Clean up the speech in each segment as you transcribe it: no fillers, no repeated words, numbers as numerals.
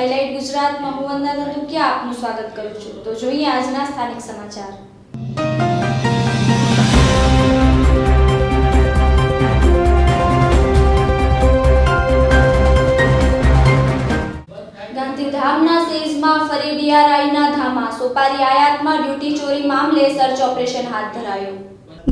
Highlight ગુજરાતમાં હું વંદના ધંધુકિયા આપનું સ્વાગત કરું છું। તો જોઈએ આજના સ્થાનિક સમાચાર। ગાંધીધામના સેઝમાં ફરી ડીઆરઆઈના ધામા। સોપારી આયાતમાં ડ્યુટી ચોરી મામલે સર્ચ ઓપરેશન હાથ ધરાયું।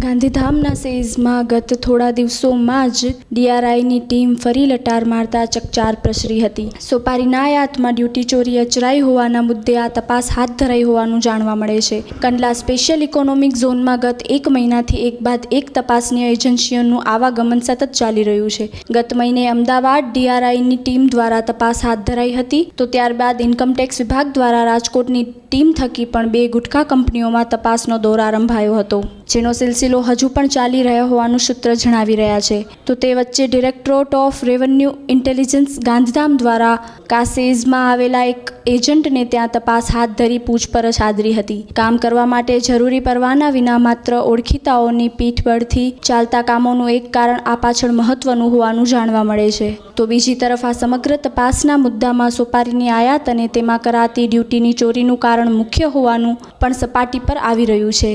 ગાંધીધામના સેઝમાં ગત થોડા દિવસોમાં જ ડીઆરઆઈની ટીમ ફરી લટાર મારતા ચકચાર પ્રસરી હતી। સોપારીના આયાતમાં ડ્યુટી ચોરી અચરાઈ હોવાના મુદ્દે આ તપાસ હાથ ધરાઈ હોવાનું જાણવા મળે છે। કંડલા સ્પેશિયલ ઇકોનોમિક ઝોનમાં ગત એક મહિનાથી એક બાદ એક તપાસની એજન્સીઓનું આવાગમન સતત ચાલી રહ્યું છે। ગત મહિને અમદાવાદ ડીઆરઆઈની ટીમ દ્વારા તપાસ હાથ ધરાઈ હતી, તો ત્યારબાદ ઇન્કમટેક્સ વિભાગ દ્વારા રાજકોટની ટીમ થકી પણ 2 ગુટખા કંપનીઓમાં તપાસનો દોર આરંભાયો હતો, જેનો સિલસિલો હજુ પણ ચાલી રહ્યો હોવાનું સૂત્ર જણાવી રહ્યા છે। તો તે વચ્ચે directorate of revenue intelligence Gandhidham દ્વારા કાસેઝમાં આવેલા એક એજન્ટને ત્યાં તપાસ હાથ ધરી પૂછપરછ આદરી હતી। કામ કરવા માટે જરૂરી પરવાના વિના માત્ર ઓળખીતાઓની પીઠબળથી ચાલતા કામોનું એક કારણ આ પાછળ મહત્વનું હોવાનું જાણવા મળે છે। તો બીજી તરફ આ સમગ્ર તપાસના મુદ્દામાં સોપારીની આયાત અને તેમાં કરાતી ડ્યુટીની ચોરીનું કારણ મુખ્ય હોવાનું પણ સપાટી પર આવી રહ્યું છે।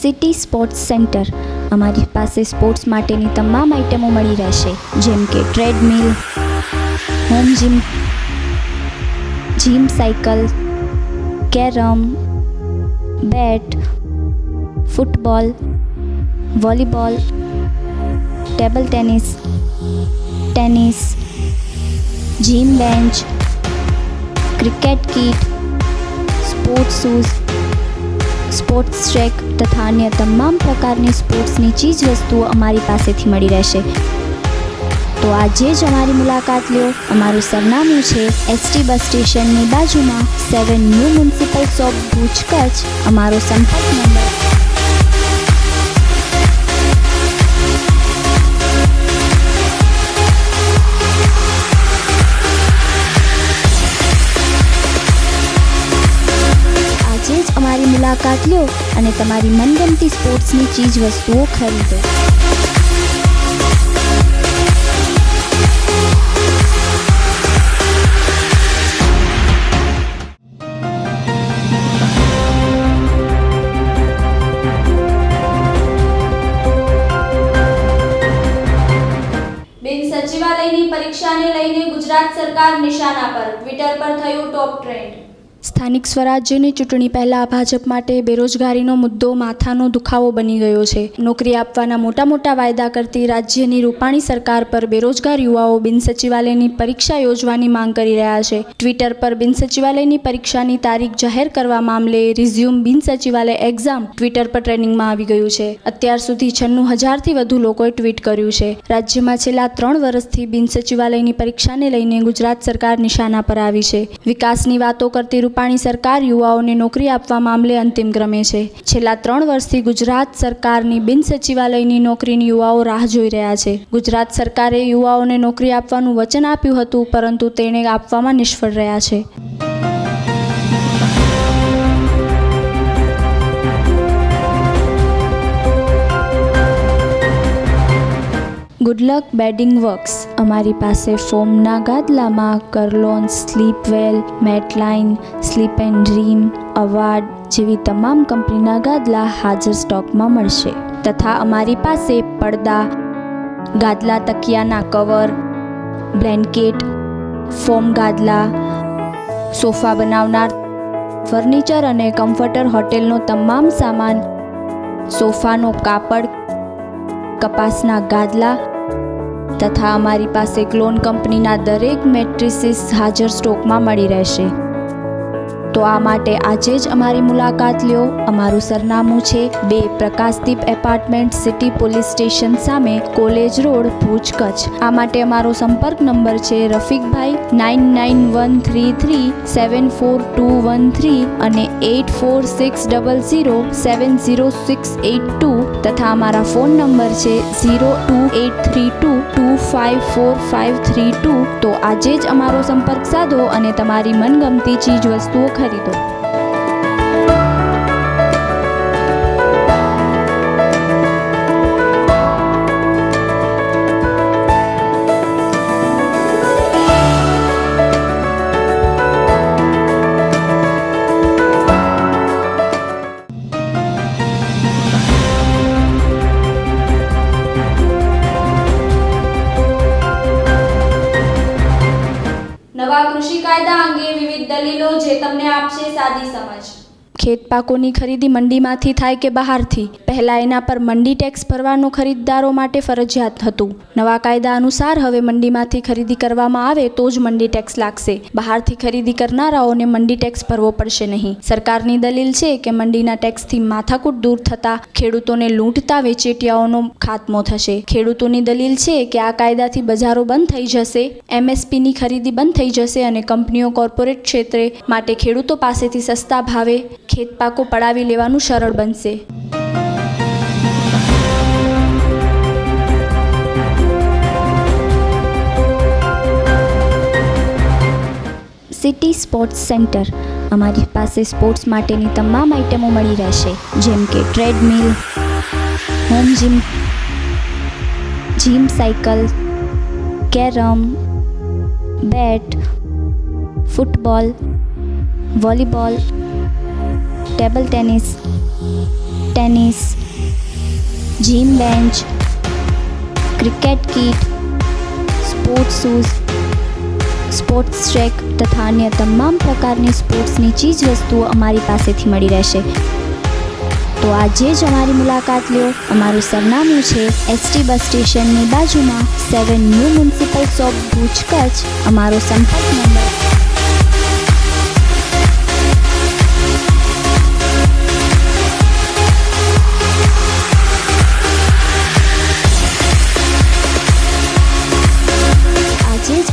City sports centre. અમારી પાસે સ્પોર્ટ્સ માટેની તમામ આઇટમો મળી રહેશે, જેમ કે treadmill, home gym cycle, carrom, bat, football, volleyball, table tennis, gym bench, cricket kit, sports shoes, sports track તથા અન્ય તમામ પ્રકારની સ્પોર્ટ્સની ચીજ વસ્તુઓ અમારી પાસેથી મળી રહેશે। તો આજે જ અમારી મુલાકાત લો। અમારું સરનામું છે એસટી બસ સ્ટેશનની બાજુમાં 7 ન્યૂ મ્યુનિસિપલ ચોક, ભુજ, કચ્છ। અમારો સંપર્ક નંબર અમારી મુલાકાત લો અને તમારી મનગમતી સ્પોર્ટ્સની ચીજ વસ્તુઓ ખરીદો। બિન સચિવાલયની પરીક્ષાને લઈને ગુજરાત સરકાર નિશાના પર। ટ્વિટર પર થયું ટોપ ટ્રેન્ડ। સ્થાનિક સ્વરાજ્યની ચૂંટણી પહેલા ભાજપ માટે બેરોજગારીનો મુદ્દો માથાનો દુખાવો બની ગયો છે। નોકરી આપવાના મોટા વાયદા કરતી રાજ્યની રૂપાણી સરકાર પર બેરોજગાર યુવાઓ બિન સચિવાલયની પરીક્ષા યોજવાની માંગ કરી રહ્યા છે। ટ્વિટર પર બિન સચિવાલયની પરીક્ષાની તારીખ જાહેર કરવા મામલે રિઝ્યુમ બિન સચિવાલય એક્ઝામ ટ્વિટર પર ટ્રેન્ડિંગમાં આવી ગયું છે। અત્યાર સુધી 96,000થી વધુ લોકોએ ટ્વીટ કર્યું છે। રાજ્યમાં છેલ્લા 3 વર્ષથી બિન સચિવાલયની પરીક્ષાને લઈને ગુજરાત સરકાર નિશાના પર આવી છે। વિકાસની વાતો કરતી રૂપાણી સરકાર યુવાઓને નોકરી આપવા મામલે અંતિમ ક્રમે છે। છેલ્લા 3 વર્ષથી ગુજરાત સરકારની બિન સચિવાલયની નોકરીની યુવાઓ રાહ જોઈ રહ્યા છે। ગુજરાત સરકારે યુવાઓને નોકરી આપવાનું વચન આપ્યું હતું, પરંતુ તેને આપવામાં નિષ્ફળ રહ્યા છે। Good luck bedding works. અમારી પાસે ફોમના ગાદલામાં Kurlon, સ્લીપવેલ, મેટલાઇન, slip and dream, award જેવી તમામ કંપનીના ગાદલા હાજર સ્ટોકમાં મળશે, તથા અમારી પાસે પડદા, ગાદલા તકિયાના કવર, બ્લેન્કેટ, ફોમ ગાદલા, સોફા બનાવનાર, ફર્નિચર અને કમ્ફર્ટર હોટેલનો તમામ સામાન, સોફાનો કાપડ, કપાસના ગાદલા તથા અમારી પાસે ક્લોન કંપનીના દરેક મેટ્રિસીસ હાજર સ્ટોકમાં મળી રહેશે। તો આ માટે આજે જ અમારી મુલાકાત લ્યો। અમારું સરનામું છે 2 પ્રકાશદીપ એપાર્ટમેન્ટ, સિટી પોલીસ સ્ટેશન સામે, કોલેજ રોડ, ભુજ, કચ્છ। આ માટે અમારો સંપર્ક નંબર છે રફીકભાઈ 9913374213 અને 8460070682 તથા અમારા ફોન નંબર છે 028322545532। તો આજે જ અમારો સંપર્ક સાધો અને તમારી મનગમતી ચીજ વસ્તુઓ ખરીદો। કાયદા અંગે વિવિધ દલીલો જે તમને આપશે સાદી સમજ. ખેત પાકોની ખરીદી મંડીમાંથી થાય કે બહારથી, પહેલાં એના પર મંડી ટેક્સ ભરવાનો ખરીદદારો માટે ફરજિયાત હતું. નવા કાયદા અનુસાર હવે મંડીમાંથી ખરીદી કરવામાં આવે તો જ મંડી ટેક્સ લાગશે. બહારથી ખરીદી કરનારાઓને મંડી ટેક્સ ભરવો પડશે નહીં. સરકારની દલીલ છે કે મંડીના ટેક્સથી માથાકૂટ દૂર થતાં ખેડૂતોને લૂંટતા વેચેટિયાઓનો ખાત્મો થશે. ખેડૂતોની દલીલ છે કે આ કાયદાથી બજારો બંધ થઈ જશે, MSPની ખરીદી બંધ થઈ જશે અને કંપનીઓ કોર્પોરેટ ક્ષેત્રે માટે ખેડૂતો પાસેથી સસ્તા ભાવે ખેત પાકો પડાવી લેવાનું સરળ બનશે. City sports centre. અમારી પાસે સ્પોર્ટ્સ માટેની તમામ આઇટમો મળી રહેશે, જેમ કે treadmill, home gym cycle, carrom, bat, football, volleyball, table tennis, gym bench, cricket kit, sports shoes, sports track તથા અન્ય તમામ પ્રકારની સ્પોર્ટ્સની ચીજ વસ્તુઓ અમારી પાસેથી મળી રહેશે. તો આજે જ અમારી મુલાકાત લ્યો. અમારું સરનામું છે ST બસ સ્ટેશનની બાજુમાં 7 ન્યૂ મ્યુનિસિપલ ચોક, ભુજ, કચ્છ. અમારો સંપર્ક નંબર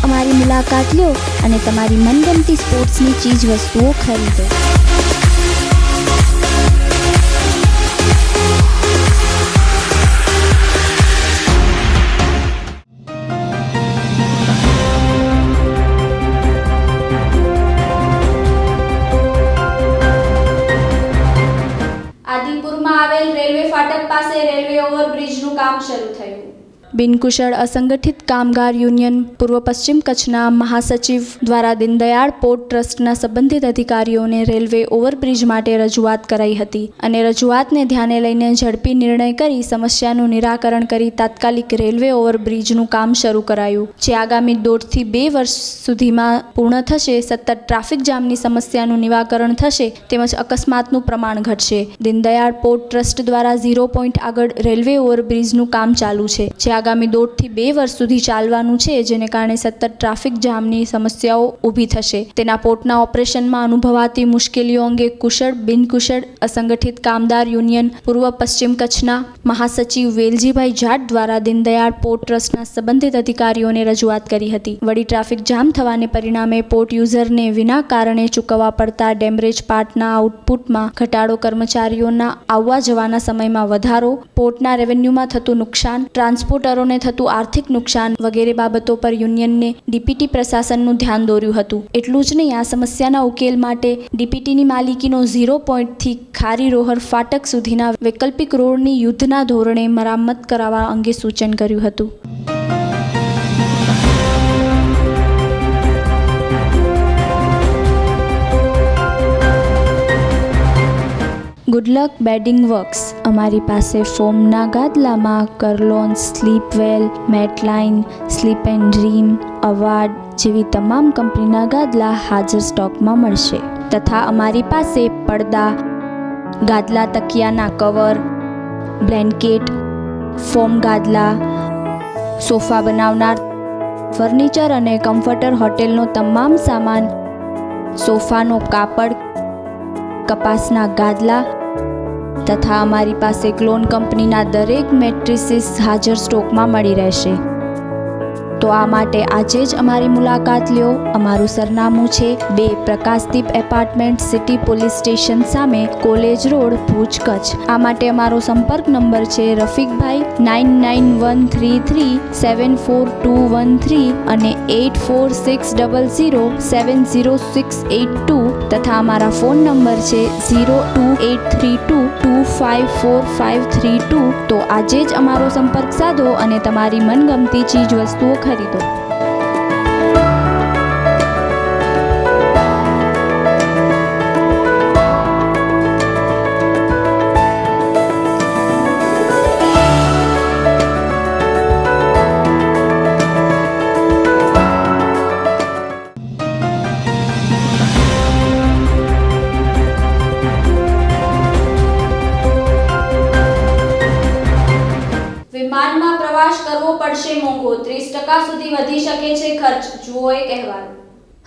અમારી મુલાકાત લો અને તમારી મનગમતી સ્પોર્ટ્સની ચીજ વસ્તુઓ ખરીદો. આદિપુરમાં આવેલ રેલવે ફાટક પાસે રેલવે ઓવરબ્રિજનું કામ શરૂ થયું. બિનકુશળ અસંગઠિત કામગાર યુનિયન પૂર્વ પશ્ચિમ કચ્છના મહાસચિવ દ્વારા દીનદયાળ પોર્ટ ટ્રસ્ટના સંબંધિત અધિકારીઓને રેલવે ઓવરબ્રિજ માટે રજૂઆત કરાઈ હતી અને રજૂઆતને ધ્યાને લઈને ઝડપી નિર્ણય કરી સમસ્યાનું નિરાકરણ કરી તાત્કાલિક રેલવે ઓવરબ્રિજનું કામ શરૂ કરાયું, જે આગામી 1.5 થી 2 વર્ષ સુધીમાં પૂર્ણ થશે. સતત ટ્રાફિક જામની સમસ્યાનું નિવારણ થશે તેમજ અકસ્માતનું પ્રમાણ ઘટશે. દીનદયાળ પોર્ટ ટ્રસ્ટ દ્વારા 0 પોઈન્ટ આગળ રેલવે ઓવરબ્રિજનું કામ ચાલુ છે, જે આગામી 1.5 થી 2 વર્ષ સુધી ચાલવાનું છે, જેને કારણે સતત ટ્રાફિક જામની સમસ્યાઓ ઊભી થશે. તેના પોર્ટના ઓપરેશનમાં અનુભવાતી મુશ્કેલીઓ અંગે કુશળ બિનકુશળ અસંગઠિત કામદાર યુનિયન પૂર્વ પશ્ચિમ કચ્છના મહાસચિવ વેલજીભાઈ જાટ દ્વારા દીનદયાળ પોર્ટ ટ્રસ્ટના સંબંધિત અધિકારીઓને રજૂઆત કરી હતી. વળી ટ્રાફિક જામ થવાને પરિણામે પોર્ટ યુઝરને વિના કારણે ચૂકવવા પડતા ડેમરેજ પાર્ટના આઉટપુટમાં ઘટાડો, કર્મચારીઓના આવવા જવાના સમયમાં વધારો, પોર્ટના રેવન્યુમાં થતું નુકસાન, ટ્રાન્સપોર્ટરોને થતું આર્થિક નુકસાન વગેરે બાબતો પર યુનિયનને ડીપીટી પ્રશાસનનું ધ્યાન દોર્યું હતું. એટલું જ નહીં, આ સમસ્યાના ઉકેલ માટે ડીપીટીની માલિકીનો 0 પોઈન્ટથી ખારી રોહર ફાટક સુધીના વૈકલ્પિક રોડની યુદ્ધના ધોરણે મરામત કરાવવા અંગે સૂચન કર્યું હતું. Good luck bedding works. અમારી પાસે ફોમના ગાદલામાં Kurlon, સ્લીપવેલ, મેટલાઇન, slip and dream, award જેવી તમામ કંપનીના ગાદલા હાજર સ્ટોકમાં મળશે તથા અમારી પાસે પડદા, ગાદલા તકિયાના કવર, બ્લેન્કેટ, ફોમ ગાદલા, સોફા બનાવનાર, ફર્નિચર અને કમ્ફર્ટર હોટેલનો તમામ સામાન, સોફાનો કાપડ, કપાસના ગાદલા તથા અમારી પાસે ક્લોન કંપનીના દરેક મેટ્રિસીસ હાજર સ્ટોકમાં મળી રહેશે. તો આ માટે આજે જ અમારી મુલાકાત લ્યો. અમારું સરનામું છે 2 પ્રકાશદીપ એપાર્ટમેન્ટ, સિટી પોલીસ સ્ટેશન સામે, કોલેજ રોડ, ભુજ, કચ્છ. આ માટે અમારો સંપર્ક નંબર છે રફીકભાઈ 9913374213 અને 8460070682 તથા અમારા ફોન નંબર છે 02832254532. તો આજે જ અમારો સંપર્ક સાધો અને તમારી મનગમતી ચીજ વસ્તુઓ ખરીદો. 30% સુધી વધી શકે છે ખર્ચ, જુઓ એક અહેવાલ.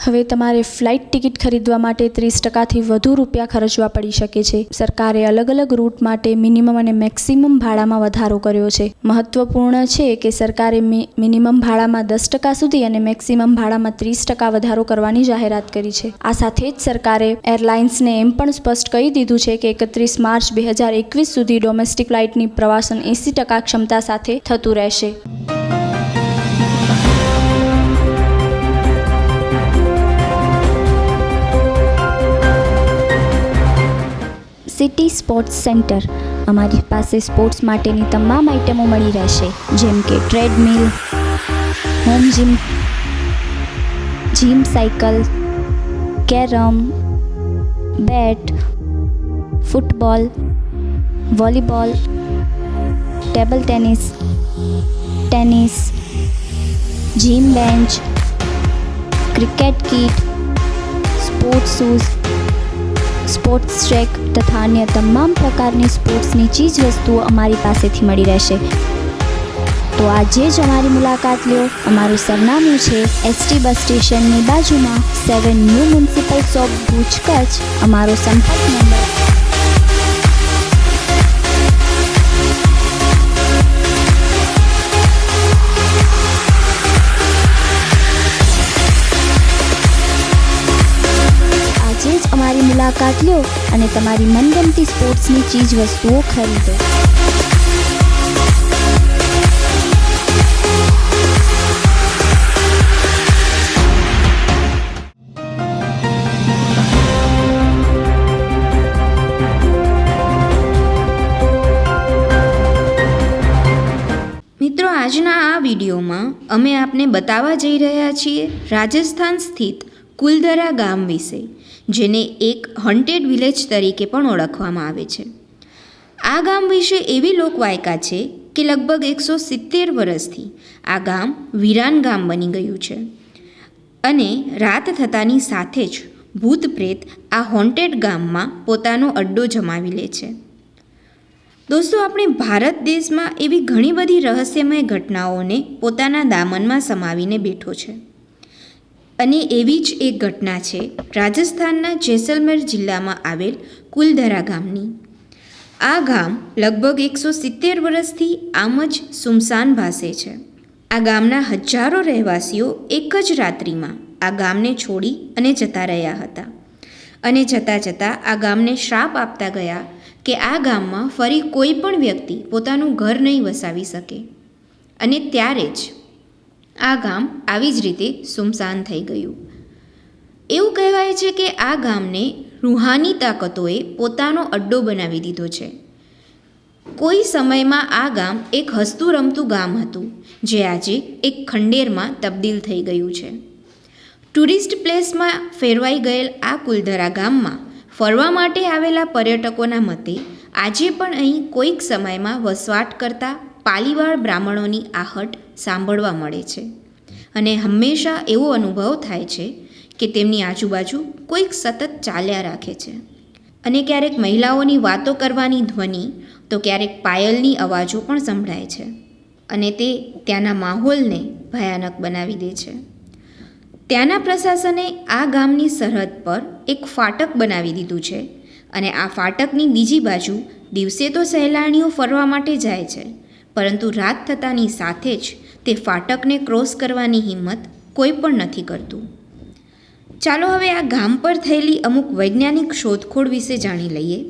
હવે તમારે ફ્લાઇટ ટિકિટ ખરીદવા માટે 30%થી વધુ રૂપિયા ખર્ચવા પડી શકે છે. સરકારે અલગ અલગ રૂટ માટે મિનિમમ અને મેક્સિમમ ભાડામાં વધારો કર્યો છે. મહત્વપૂર્ણ છે કે સરકારે મિનિમમ ભાડામાં 10% સુધી અને મેક્સિમમ ભાડામાં 30% વધારો કરવાની જાહેરાત કરી છે. આ સાથે જ સરકારે એરલાઇન્સને એમ પણ સ્પષ્ટ કહી દીધું છે કે 31 માર્ચ 2021 સુધી ડોમેસ્ટિક ફ્લાઇટની પ્રવાસન 80% ક્ષમતા સાથે થતું રહેશે. City sports centre. અમારી પાસે સ્પોર્ટ્સ માટેની તમામ આઇટમો મળી રહેશે, જેમ કે treadmill, home gym cycle, carrom, bat, football, volleyball, table tennis, gym bench, cricket kit, sports shoes, sports track તથા અન્ય તમામ પ્રકારની સ્પોર્ટ્સની ચીજ વસ્તુઓ અમારી પાસેથી મળી રહેશે. તો આજે જ અમારી મુલાકાત લો. અમારું સરનામું છે ST બસ સ્ટેશનની બાજુમાં 7 ન્યૂ મ્યુનિસિપલ ચોક, ભુજ, કચ્છ. અમારો સંપર્ક નંબર અમારી મુલાકાત લો અને તમારી મનગમતી સ્પોર્ટ્સની ચીજ વસ્તુઓ ખરીદો. મિત્રો, આજના આ વિડીયોમાં અમે આપને બતાવવા જઈ રહ્યા છીએ રાજસ્થાન સ્થિત કુલધરા ગામ વિશે, જેને એક હોન્ટેડ વિલેજ તરીકે પણ ઓળખવામાં આવે છે. આ ગામ વિશે એવી લોકવાયકા છે કે લગભગ 170 વર્ષથી આ ગામ વીરાન ગામ બની ગયું છે અને રાત થતાની સાથે જ ભૂત પ્રેત આ હોન્ટેડ ગામમાં પોતાનો અડ્ડો જમાવી લે છે. દોસ્તો, આપણે ભારત દેશમાં એવી ઘણી બધી રહસ્યમય ઘટનાઓને પોતાના દામનમાં સમાવીને બેઠો છે અને એવી જ એક ઘટના છે રાજસ્થાનના જેસલમેર જિલ્લામાં આવેલ કુલધરા ગામની. આ ગામ લગભગ 170 વર્ષથી આમ જ સુમસાન ભાસે છે. આ ગામના હજારો રહેવાસીઓ એક જ રાત્રિમાં આ ગામને છોડી અને જતા રહ્યા હતા અને જતાં જતાં આ ગામને શ્રાપ આપતા ગયા કે આ ગામમાં ફરી કોઈ પણ વ્યક્તિ પોતાનું ઘર નહીં વસાવી શકે. અને ત્યારે જ આ ગામ આવી જ રીતે સુમસાન થઈ ગયું. એવું કહેવાય છે કે આ ગામને રૂહાની તાકાતોએ પોતાનો અડ્ડો બનાવી દીધો છે. કોઈ સમયમાં આ ગામ એક હસતું રમતું ગામ હતું, જે આજે એક ખંડેરમાં તબદીલ થઈ ગયું છે. ટુરિસ્ટ પ્લેસમાં ફેરવાઈ ગયેલ આ કુલધરા ગામમાં ફરવા માટે આવેલા પર્યટકોના મતે આજે પણ અહીં કોઈક સમયમાં વસવાટ કરતા પાલીવાળ બ્રાહ્મણોની આહટ સાંભળવા મળે છે અને હંમેશા એવો અનુભવ થાય છે કે તેમની આજુબાજુ કોઈક સતત ચાલ્યા રાખે છે. અને ક્યારેક મહિલાઓની વાતો કરવાની ધ્વનિ તો ક્યારેક પાયલની અવાજો પણ સંભળાય છે અને તે ત્યાંના માહોલને ભયાનક બનાવી દે છે. ત્યાંના પ્રશાસને આ ગામની સરહદ પર એક ફાટક બનાવી દીધું છે અને આ ફાટકની બીજી બાજુ દિવસે તો સહેલાણીઓ ફરવા માટે જાય છે, પરંતુ રાત થતાની સાથે જ તે ફાટકને ક્રોસ કરવાની હિંમત કોઈ પણ નથી કરતું. ચાલો હવે આ ગામ પર થયેલી અમુક વૈજ્ઞાનિક શોધખોળ વિશે જાણી લઈએ.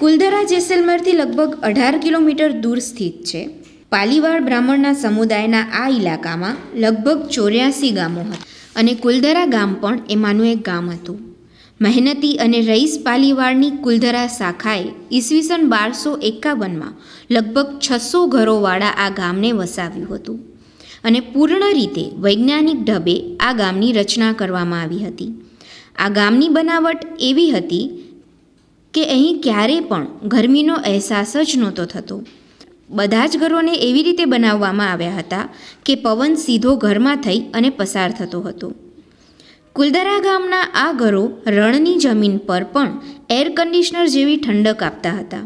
કુલધરા જેસલમેરથી લગભગ 18 કિલોમીટર દૂર સ્થિત છે. પાલીવાળ બ્રાહ્મણના સમુદાયના આ ઇલાકામાં લગભગ 84 ગામો હતા અને કુલધરા ગામ પણ એમાંનું એક ગામ હતું. મહેનતી અને રઈસ પાલીવાળની કુલધરા શાખાએ ઈસવીસન 1251માં લગભગ 600 ઘરોવાળા આ ગામને વસાવ્યું હતું અને પૂર્ણ રીતે વૈજ્ઞાનિક ઢબે આ ગામની રચના કરવામાં આવી હતી. આ ગામની બનાવટ એવી હતી કે અહીં ક્યારેય પણ ગરમીનો અહેસાસ જ નહોતો થતો. બધા જ ઘરોને એવી રીતે બનાવવામાં આવ્યા હતા કે પવન સીધો ઘરમાં થઈ અને પસાર થતો હતો. કુલધરા ગામના આ ઘરો રણની જમીન પર પણ એર કન્ડિશનર જેવી ઠંડક આપતા હતા.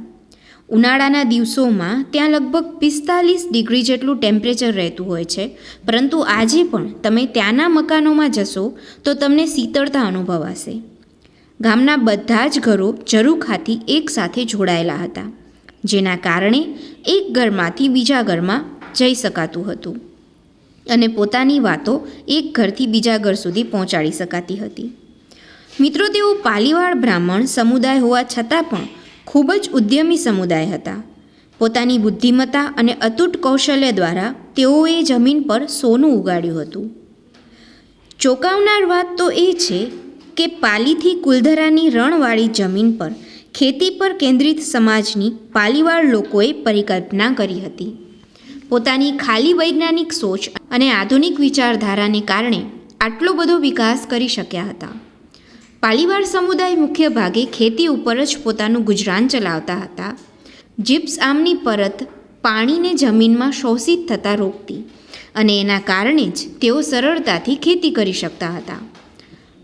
ઉનાળાના દિવસોમાં ત્યાં લગભગ 45 ડિગ્રી જેટલું ટેમ્પરેચર રહેતું હોય છે, પરંતુ આજે પણ તમે ત્યાંના મકાનોમાં જશો તો તમને શીતળતા અનુભવાશે. ગામના બધા જ ઘરો ઝરૂખાથી એકસાથે જોડાયેલા હતા, જેના કારણે એક ઘરમાંથી બીજા ઘરમાં જઈ શકાતું હતું અને પોતાની વાતો એક ઘરથી બીજા ઘર સુધી પહોંચાડી શકાતી હતી. મિત્રો, તેઓ પાલીવાળ બ્રાહ્મણ સમુદાય હોવા છતાં પણ ખૂબ જ ઉદ્યમી સમુદાય હતા. પોતાની બુદ્ધિમત્તા અને અતૂટ કૌશલ્ય દ્વારા તેઓએ જમીન પર સોનું ઉગાડ્યું હતું. ચોંકાવનાર વાત તો એ છે કે પાલીથી કુલધરાની રણવાળી જમીન પર ખેતી પર કેન્દ્રિત સમાજની પાલીવાળ લોકોએ પરિકલ્પના કરી હતી. પોતાની ખાલી વૈજ્ઞાનિક સોચ અને આધુનિક વિચારધારાને કારણે આટલો બધો વિકાસ કરી શક્યા હતા. પાલીવાળ સમુદાય મુખ્ય ભાગે ખેતી ઉપર જ પોતાનું ગુજરાન ચલાવતા હતા. જીપ્સઆમની પરત પાણીને જમીનમાં શોષિત થતાં રોકતી અને એના કારણે જ તેઓ સરળતાથી ખેતી કરી શકતા હતા.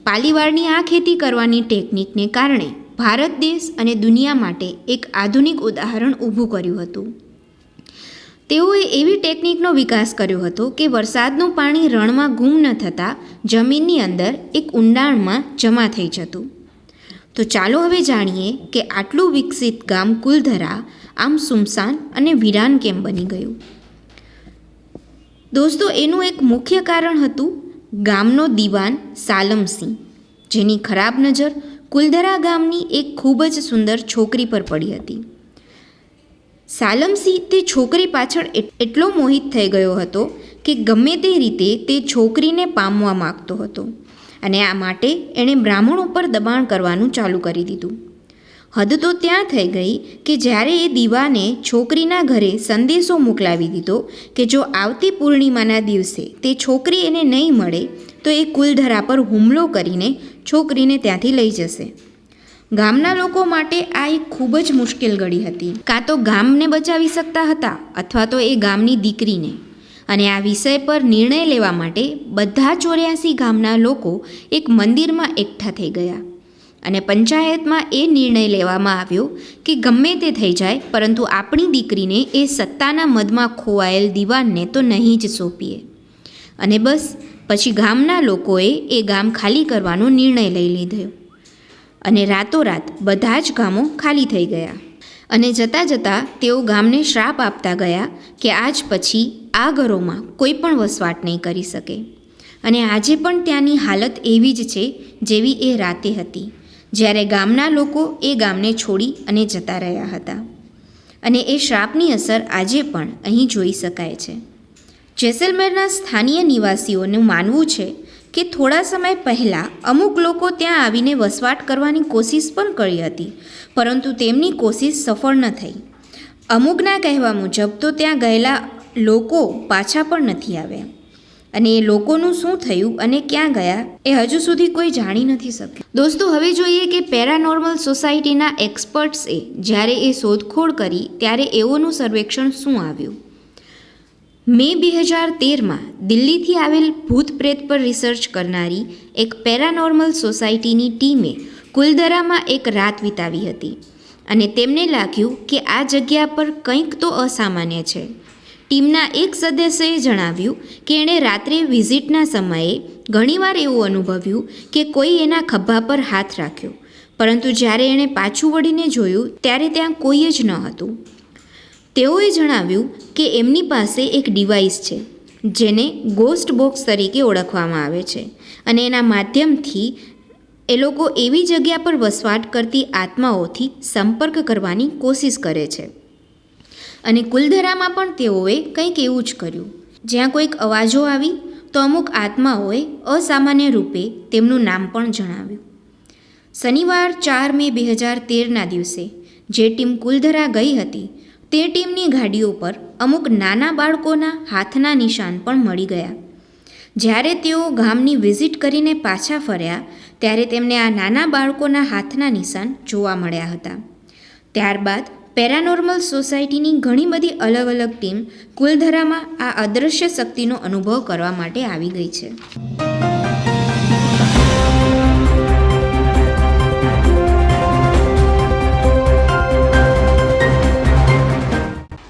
પાલીવાળની આ ખેતી કરવાની ટેકનિકને કારણે ભારત દેશ અને દુનિયા માટે એક આધુનિક ઉદાહરણ ઊભું કર્યું હતું. તેઓએ એવી ટેકનિકનો વિકાસ કર્યો હતો કે વરસાદનું પાણી રણમાં ગુમ ન થતાં જમીનની અંદર એક ઊંડાણમાં જમા થઈ જતું. તો ચાલો હવે જાણીએ કે આટલું વિકસિત ગામ કુલધરા આમ સુમસાન અને વીરાન કેમ બની ગયું. દોસ્તો, એનું એક મુખ્ય કારણ હતું ગામનો દિવાન સાલમસિંહ, જેની ખરાબ નજર કુલધરા ગામની એક ખૂબ જ સુંદર છોકરી પર પડી હતી. સાલમસિંહ તે છોકરી પાછળ એટલો મોહિત થઈ ગયો હતો કે ગમે તે રીતે તે છોકરીને પામવા માગતો હતો અને આ માટે એણે બ્રાહ્મણ ઉપર દબાણ કરવાનું ચાલુ કરી દીધું. હદ તો ત્યાં થઈ ગઈ કે જ્યારે એ દીવાને છોકરીના ઘરે સંદેશો મોકલાવી દીધો કે જો આવતી પૂર્ણિમાના દિવસે તે છોકરી એને નહીં મળે તો એ કુલધરા પર હુમલો કરીને છોકરીને ત્યાંથી લઈ જશે. ગામના લોકો માટે આ એક ખૂબ જ મુશ્કેલ ઘડી હતી. કાં તો ગામને બચાવી શકતા હતા અથવા તો એ ગામની દીકરીને. અને આ વિષય પર નિર્ણય લેવા માટે બધા 84 ગામના લોકો એક મંદિરમાં એકઠા થઈ ગયા અને પંચાયતમાં એ નિર્ણય લેવામાં આવ્યો કે ગમે તે થઈ જાય, પરંતુ આપણી દીકરીને એ સત્તાના મદમાં ખોવાયેલ દીવાનને તો નહીં જ સોંપીએ. અને બસ પછી ગામના લોકોએ એ ગામ ખાલી કરવાનો નિર્ણય લઈ લીધો અને રાતોરાત બધા જ ગામો ખાલી થઈ ગયા. અને જતાં જતાં તેઓ ગામને શ્રાપ આપતા ગયા કે આજ પછી આ ઘરોમાં કોઈ પણ વસવાટ નહીં કરી શકે. અને આજે પણ ત્યાંની હાલત એવી જ છે જેવી એ રાતે હતી, જ્યારે ગામના લોકો એ ગામને છોડી અને જતા રહ્યા હતા. અને એ શ્રાપની અસર આજે પણ અહીં જોઈ શકાય છે. જેસલમેરના સ્થાનીય નિવાસીઓનું માનવું છે કે થોડા સમય પહેલાં અમુક લોકો ત્યાં આવીને વસવાટ કરવાની કોશિશ પણ કરી હતી, પરંતુ તેમની કોશિશ સફળ ન થઈ. અમુકના કહેવા મુજબ તો ત્યાં ગયેલા લોકો પાછા પણ નથી આવ્યા અને એ લોકોનું શું થયું અને ક્યાં ગયા એ હજુ સુધી કોઈ જાણી નથી શક્યું. દોસ્તો, હવે જોઈએ કે પેરાનોર્મલ સોસાયટીના એક્સપર્ટ્સે જ્યારે એ શોધખોળ કરી ત્યારે એઓનું સર્વેક્ષણ શું આવ્યું. મે 2013માં દિલ્હીથી આવેલ ભૂત પ્રેત પર રિસર્ચ કરનારી એક પેરાનોર્મલ સોસાયટીની ટીમે કુલધરામાં એક રાત વિતાવી હતી અને તેમને લાગ્યું કે આ જગ્યા પર કંઈક તો અસામાન્ય છે. ટીમના એક સદસ્યએ જણાવ્યું કે એણે રાત્રે વિઝિટના સમયે ઘણીવાર એવું અનુભવ્યું કે કોઈ એના ખભા પર હાથ રાખ્યો, પરંતુ જ્યારે એણે પાછું વળીને જોયું ત્યારે ત્યાં કોઈ જ ન હતું. તેઓએ જણાવ્યું કે એમની પાસે એક ડિવાઇસ છે જેને ગોસ્ટ બોક્સ તરીકે ઓળખવામાં આવે છે અને એના માધ્યમથી એ લોકો એવી જગ્યા પર વસવાટ કરતી આત્માઓથી સંપર્ક કરવાની કોશિશ કરે છે. અને કુલધરામાં પણ તેઓએ કંઈક એવું જ કર્યું. જ્યાં કોઈક અવાજો આવી તો અમુક આત્માઓએ અસામાન્ય રૂપે તેમનું નામ પણ જણાવ્યું. શનિવાર 4 મે 2013ના દિવસે જે ટીમ કુલધરા ગઈ હતી તે ટીમની ગાડીઓ પર અમુક નાના બાળકોના હાથના નિશાન પણ મળી ગયા. જ્યારે તેઓ ગામની વિઝિટ કરીને પાછા ફર્યા ત્યારે તેમને આ નાના બાળકોના હાથના નિશાન જોવા મળ્યા હતા. ત્યારબાદ પેરાનોર્મલ સોસાયટીની ઘણી બધી અલગ અલગ ટીમ કુલધરામાં આ અદૃશ્ય શક્તિનો અનુભવ કરવા માટે આવી ગઈ છે.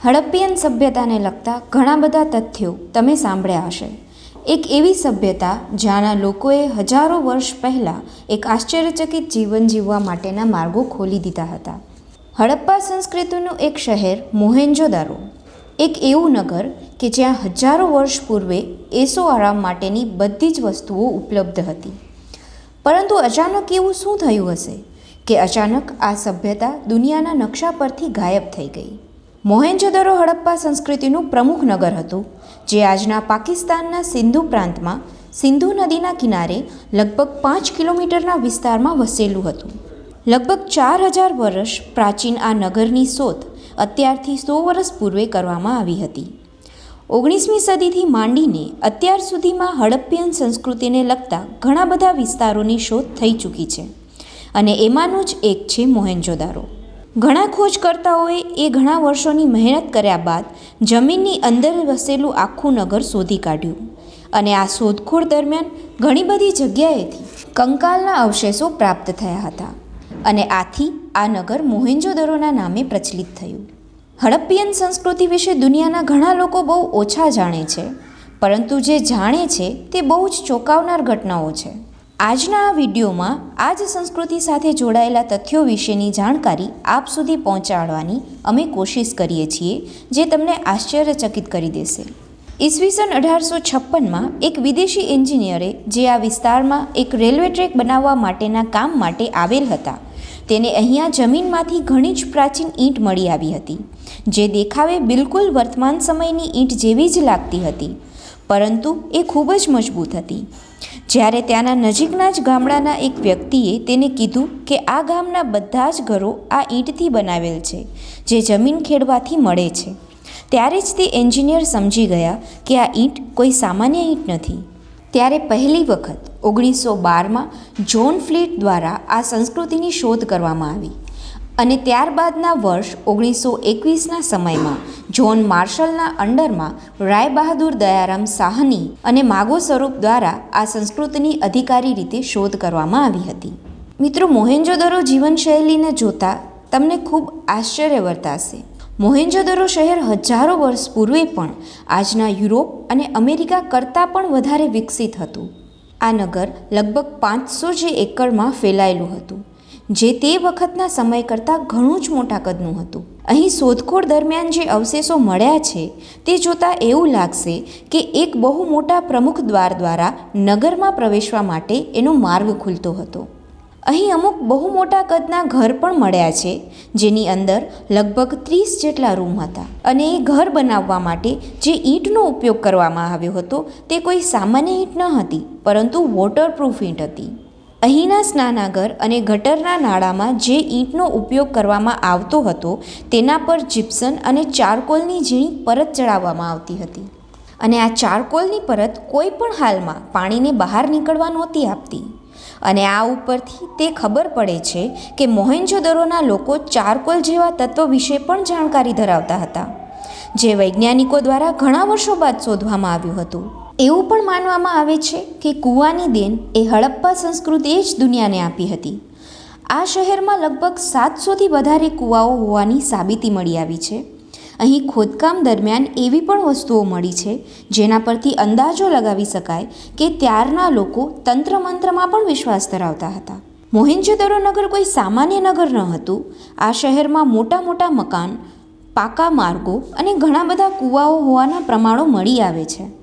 હડપ્પિયન સભ્યતાને લગતા ઘણા બધા તથ્યો તમે સાંભળ્યા હશે. એક એવી સભ્યતા જ્યાંના લોકોએ હજારો વર્ષ પહેલાં એક આશ્ચર્યચકિત જીવન જીવવા માટેના માર્ગો ખોલી દીધા હતા. હડપ્પા સંસ્કૃતિનું એક શહેર મોહેન્જો-દારો, એક એવું નગર કે જ્યાં હજારો વર્ષ પૂર્વે એસો આરામ માટેની બધી જ વસ્તુઓ ઉપલબ્ધ હતી. પરંતુ અચાનક એવું શું થયું હશે કે અચાનક આ સભ્યતા દુનિયાના નકશા પરથી ગાયબ થઈ ગઈ. મોહેન્જો-દારો હડપ્પા સંસ્કૃતિનું પ્રમુખ નગર હતું, જે આજના પાકિસ્તાનના સિંધુ પ્રાંતમાં સિંધુ નદીના કિનારે લગભગ 5 કિલોમીટરના વિસ્તારમાં વસેલું હતું. લગભગ 4000 વર્ષ પ્રાચીન આ નગરની શોધ અત્યારથી 100 વર્ષ પૂર્વે કરવામાં આવી હતી. 19મી સદીથી માંડીને અત્યાર સુધીમાં હડપ્પિયન સંસ્કૃતિને લગતા ઘણા બધા વિસ્તારોની શોધ થઈ ચૂકી છે અને એમાંનું જ એક છે મોહેન્જો-દારો. ઘણા ખોજકર્તાઓએ એ ઘણા વર્ષોની મહેનત કર્યા બાદ જમીનની અંદર વસેલું આખું નગર શોધી કાઢ્યું અને આ શોધખોળ દરમિયાન ઘણી બધી જગ્યાએથી કંકાલના અવશેષો પ્રાપ્ત થયા હતા અને આથી આ નગર મોહેન્જો-દારોના નામે પ્રચલિત થયું. હડપ્પિયન સંસ્કૃતિ વિશે દુનિયાના ઘણા લોકો બહુ ઓછા જાણે છે, પરંતુ જે જાણે છે તે બહુ જ ચોંકાવનાર ઘટનાઓ છે. આજના આ વિડીયોમાં આ જ સંસ્કૃતિ સાથે જોડાયેલા તથ્યો વિશેની જાણકારી આપ સુધી પહોંચાડવાની અમે કોશિશ કરીએ છીએ, જે તમને આશ્ચર્યચકિત કરી દેશે. ઈસવીસન 1856માં એક વિદેશી એન્જિનિયરે જે આ વિસ્તારમાં એક રેલવે ટ્રેક બનાવવા માટેના કામ માટે આવેલ હતા, તેને અહીંયા જમીનમાંથી ઘણી જ પ્રાચીન ઈંટ મળી આવી હતી, જે દેખાવે બિલકુલ વર્તમાન સમયની ઈંટ જેવી જ લાગતી હતી, પરંતુ એ ખૂબ જ મજબૂત હતી. જ્યારે ત્યાંના નજીકના જ ગામડાના એક વ્યક્તિએ તેને કીધું કે આ ગામના બધા જ ઘરો આ ઈંટથી બનાવેલ છે, જે જમીન ખેડવાથી મળે છે, ત્યારે જ તે એન્જિનિયર સમજી ગયા કે આ ઈંટ કોઈ સામાન્ય ઈંટ નથી. ત્યારે પહેલી વખત 1912માં જ્હોન ફ્લીટ દ્વારા આ સંસ્કૃતિની શોધ કરવામાં આવી અને ત્યારબાદના વર્ષ 1921ના સમયમાં જ્હોન માર્શલના અંડરમાં રાય બહાદુર દયારામ સાહની અને માગો સ્વરૂપ દ્વારા આ સંસ્કૃતિની અધિકારી રીતે શોધ કરવામાં આવી હતી. મિત્રો, મોહેન્જો-દારો જીવનશૈલીને જોતા તમને ખૂબ આશ્ચર્ય વર્તાશે. મોહેન્જો-દારો શહેર હજારો વર્ષ પૂર્વે પણ આજના યુરોપ અને અમેરિકા કરતાં પણ વધારે વિકસિત હતું. આ નગર લગભગ 500 એકરમાં ફેલાયેલું હતું, જે તે વખતના સમય કરતાં ઘણું જ મોટા કદનું હતું. અહીં શોધખોળ દરમિયાન જે અવશેષો મળ્યા છે તે જોતાં એવું લાગશે કે એક બહુ મોટા પ્રમુખ દ્વાર દ્વારા નગરમાં પ્રવેશવા માટે એનો માર્ગ ખુલતો હતો. અહીં અમુક બહુ મોટા કદના ઘર પણ મળ્યા છે, જેની અંદર લગભગ 30 જેટલા રૂમ હતા અને એ ઘર બનાવવા માટે જે ઈંટનો ઉપયોગ કરવામાં આવ્યો હતો તે કોઈ સામાન્ય ઈંટ ન હતી, પરંતુ વોટરપ્રૂફ ઈંટ હતી. અહીંના સ્નાનાગર અને ગટરના નાળામાં જે ઈંટનો ઉપયોગ કરવામાં આવતો હતો તેના પર જીપ્સન અને ચારકોલની ઝીણી પરત ચડાવવામાં આવતી હતી અને આ ચારકોલની પરત કોઈ પણ હાલમાં પાણીને બહાર નીકળવા નહોતી આપતી. અને આ ઉપરથી તે ખબર પડે છે કે મોહેન્જો-દારોના લોકો ચારકોલ જેવા તત્વ વિશે પણ જાણકારી ધરાવતા હતા, જે વૈજ્ઞાનિકો દ્વારા ઘણા વર્ષો બાદ શોધવામાં આવ્યું હતું. એવું પણ માનવામાં આવે છે કે કૂવાની દેન એ હડપ્પા સંસ્કૃતિએ જ દુનિયાને આપી હતી. આ શહેરમાં લગભગ 700થી વધારે કૂવાઓ હોવાની સાબિતી મળી આવી છે. અહીં ખોદકામ દરમિયાન એવી પણ વસ્તુઓ મળી છે જેના પરથી અંદાજો લગાવી શકાય કે ત્યારના લોકો તંત્ર મંત્રમાં પણ વિશ્વાસ ધરાવતા હતા. મોહેન્જો-દારો નગર કોઈ સામાન્ય નગર ન હતું. આ શહેરમાં મોટા મોટા મકાન, પાકા માર્ગો અને ઘણા બધા કૂવાઓ હોવાના પ્રમાણો મળી આવે છે.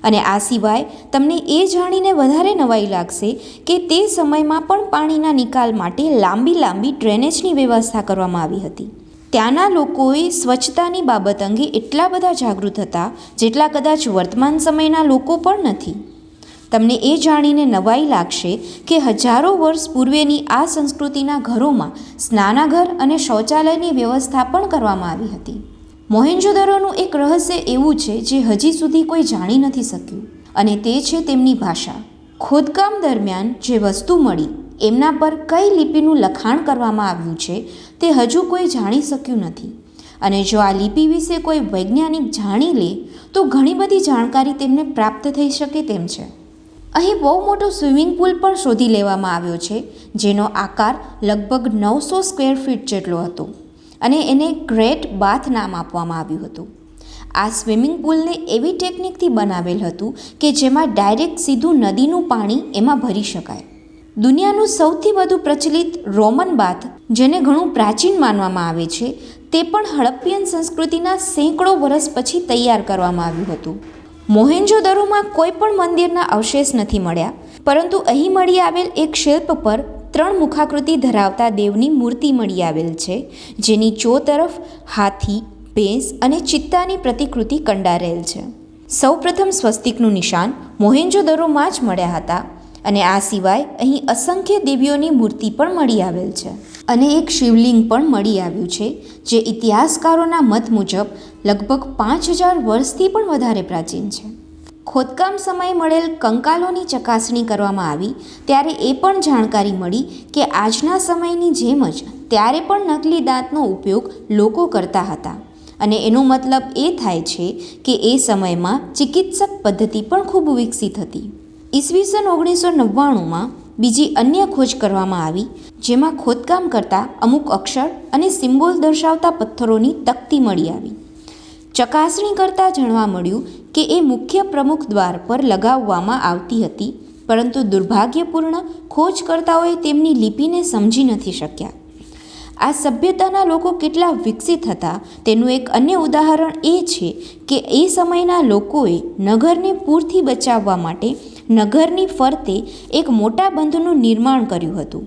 અને આ સિવાય તમને એ જાણીને વધારે નવાઈ લાગશે કે તે સમયમાં પણ પાણીના નિકાલ માટે લાંબી લાંબી ડ્રેનેજની વ્યવસ્થા કરવામાં આવી હતી. ત્યાંના લોકોએ સ્વચ્છતાની બાબત અંગે એટલા બધા જાગૃત હતા જેટલા કદાચ વર્તમાન સમયના લોકો પણ નથી. તમને એ જાણીને નવાઈ લાગશે કે હજારો વર્ષ પૂર્વેની આ સંસ્કૃતિના ઘરોમાં સ્નાનાગર અને શૌચાલયની વ્યવસ્થા પણ કરવામાં આવી હતી. મોહેન્જો-દારોનું એક રહસ્ય એવું છે જે હજી સુધી કોઈ જાણી નથી શક્યું, અને તે છે તેમની ભાષા. ખોદકામ દરમિયાન જે વસ્તુ મળી એમના પર કઈ લિપિનું લખાણ કરવામાં આવ્યું છે તે હજુ કોઈ જાણી શક્યું નથી, અને જો આ લિપિ વિશે કોઈ વૈજ્ઞાનિક જાણી લે તો ઘણી બધી જાણકારી તેમને પ્રાપ્ત થઈ શકે તેમ છે. અહીં બહુ મોટો સ્વિમિંગ પુલ પણ શોધી લેવામાં આવ્યો છે, જેનો આકાર લગભગ 900 સ્ક્વેર ફીટ જેટલો હતો, અને એને ગ્રેટ બાથ નામ આપવામાં આવ્યું હતું. આ સ્વિમિંગ પુલને એવી ટેકનિકથી બનાવેલ હતું કે જેમાં ડાયરેક્ટ સીધું નદીનું પાણી એમાં ભરી શકાય. દુનિયાનું સૌથી વધુ પ્રચલિત રોમન બાથ, જેને ઘણું પ્રાચીન માનવામાં આવે છે, તે પણ હડપ્પિયન સંસ્કૃતિના સેંકડો વર્ષ પછી તૈયાર કરવામાં આવ્યું હતું. મોહેન્જો-દરોમાં કોઈ પણ મંદિરના અવશેષ નથી મળ્યા, પરંતુ અહીં મળી આવેલ એક શિલ્પ પર 3 મુખાકૃતિ ધરાવતા દેવની મૂર્તિ મળી આવેલ છે, જેની તરફ હાથી, ભેંસ અને ચિત્તાની પ્રતિકૃતિ કંડારેલ છે. સૌપ્રથમ સ્વસ્તિકનું નિશાન મોહેન્જો-દરોમાં જ મળ્યા હતા, અને આ સિવાય અહીં અસંખ્ય દેવીઓની મૂર્તિ પણ મળી આવેલ છે, અને એક શિવલિંગ પણ મળી આવ્યું છે, જે ઇતિહાસકારોના મત મુજબ લગભગ 5000 વર્ષથી પણ વધારે પ્રાચીન છે. ખોદકામ સમયે મળેલ કંકાલોની ચકાસણી કરવામાં આવી ત્યારે એ પણ જાણકારી મળી કે આજના સમયની જેમ જ ત્યારે પણ નકલી દાંતનો ઉપયોગ લોકો કરતા હતા, અને એનો મતલબ એ થાય છે કે એ સમયમાં ચિકિત્સક પદ્ધતિ પણ ખૂબ વિકસિત હતી. ઈસવીસન 1999માં બીજી અન્ય ખોજ કરવામાં આવી, જેમાં ખોદકામ કરતાં અમુક અક્ષર અને સિમ્બોલ દર્શાવતા પથ્થરોની તકતી મળી આવી. ચકાસણી કરતાં જાણવા મળ્યું કે એ મુખ્ય પ્રમુખ દ્વાર પર લગાવવામાં આવતી હતી, પરંતુ દુર્ભાગ્યપૂર્ણ ખોજકર્તાઓએ તેમની લિપિને સમજી નથી શક્યા. આ સભ્યતાના લોકો કેટલા વિકસિત હતા તેનું એક અન્ય ઉદાહરણ એ છે કે એ સમયના લોકોએ નગરને પૂરથી બચાવવા માટે નગરની ફરતે એક મોટા બંધનું નિર્માણ કર્યું હતું,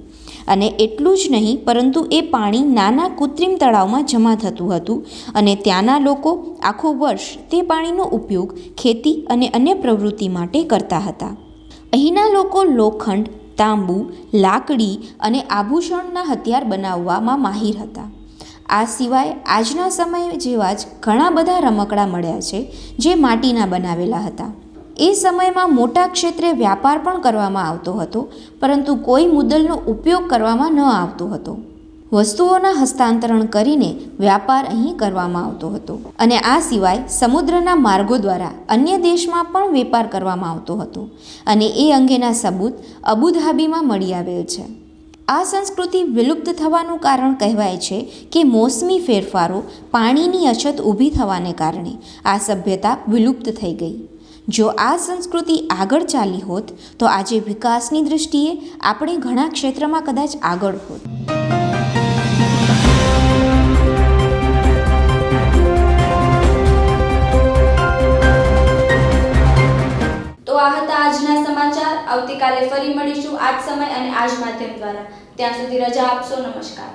અને એટલું જ નહીં પરંતુ એ પાણી નાના કૃત્રિમ તળાવમાં જમા થતું હતું, અને ત્યાંના લોકો આખું વર્ષ તે પાણીનો ઉપયોગ ખેતી અને અન્ય પ્રવૃત્તિ માટે કરતા હતા. અહીંના લોકો લોખંડ, તાંબુ, લાકડી અને આભૂષણના હથિયાર બનાવવામાં માહિર હતા. આ સિવાય આજના સમય જેવા જ ઘણા બધા રમકડા મળ્યા છે જે માટીના બનાવેલા હતા. એ સમયમાં મોટા ક્ષેત્રે વ્યાપાર પણ કરવામાં આવતો હતો, પરંતુ કોઈ મુદ્દલનો ઉપયોગ કરવામાં ન આવતો હતો. વસ્તુઓના હસ્તાંતરણ કરીને વ્યાપાર અહીં કરવામાં આવતો હતો, અને આ સિવાય સમુદ્રના માર્ગો દ્વારા અન્ય દેશમાં પણ વેપાર કરવામાં આવતો હતો, અને એ અંગેના સબૂત અબુધાબીમાં મળી આવેલ છે. આ સંસ્કૃતિ વિલુપ્ત થવાનું કારણ કહેવાય છે કે મોસમી ફેરફારો, પાણીની અછત ઊભી થવાને કારણે આ સભ્યતા વિલુપ્ત થઈ ગઈ. જો આ સંસ્કૃતિ આગળ ચાલી હોત તો આજે વિકાસની દૃષ્ટિએ આપણે ઘણા ક્ષેત્રમાં કદાચ આગળ હોત. તો આ હતા આજના સમાચાર. આવતીકાલે ફરી મળીશું આ જ સમય અને આ જ માધ્યમ દ્વારા. ત્યાં સુધી રજા આપશો. નમસ્કાર.